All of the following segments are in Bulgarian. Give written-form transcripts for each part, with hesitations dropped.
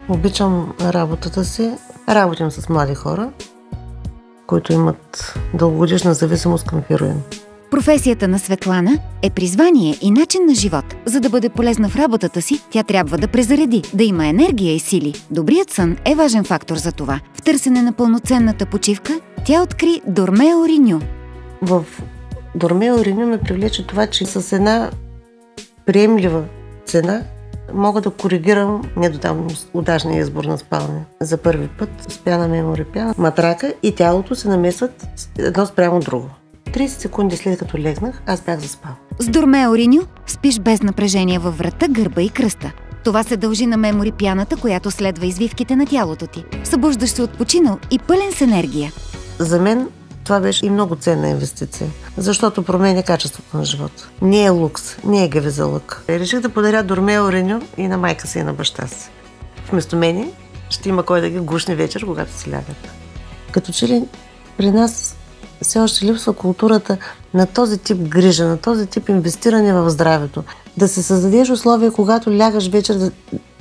Обичам работата си. Работим с млади хора, които имат дългогодишна зависимост към хероин. Професията на Светлана е призвание и начин на живот. За да бъде полезна в работата си, тя трябва да презареди, да има енергия и сили. Добрият сън е важен фактор за това. В търсене на пълноценната почивка, тя откри Dormeo Renew. В Dormeo Renew ме привлече това, че с една приемлива цена мога да коригирам недотам удачния избор на спалня. За първи път спя на мемори пяна, матрака и тялото се намесват едно спрямо друго. 30 секунди след като легнах, аз бях заспал. С Dormeo Renew спиш без напрежение във врата, гърба и кръста. Това се дължи на мемори пяната, която следва извивките на тялото ти. Събуждаш се отпочинал и пълен с енергия. За мен това беше и много ценна инвестиция, защото променя качеството на живота. Не е лукс, не е гавезалък. Реших да подаря Dormeo Renew и на майка си и на баща си. Вместо мене ще има кой да ги гушне вечер, когато си лягат. Като че ли при нас все още липсва културата на този тип грижа, на този тип инвестиране в здравето. Да се създадеш условия, когато лягаш вечер,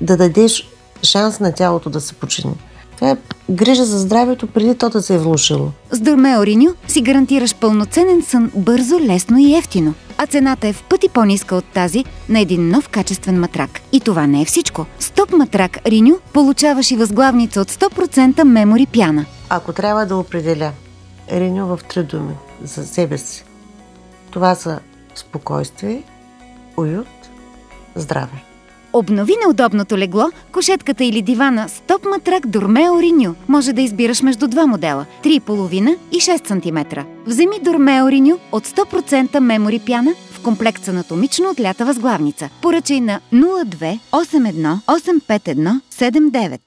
да дадеш шанс на тялото да се почини. Това е грижа за здравето преди то да се е влошило. С Dormeo Renew си гарантираш пълноценен сън бързо, лесно и евтино. А цената е в пъти по-ниска от тази на един нов качествен матрак. И това не е всичко. С топ матрак Renew получаваш и възглавница от 100% мемори пяна. Ако трябва да определя Renew в 3 думи за себе си, това са спокойствие, уют, здраве. Обнови неудобното легло, кушетката или дивана с топ матрак Dormeo Renew. Може да избираш между два модела – 3,5 и 6 см. Вземи Dormeo Renew от 100% мемори пяна в комплект с анатомично отлята възглавница. Поръчай на 02 81 851 79.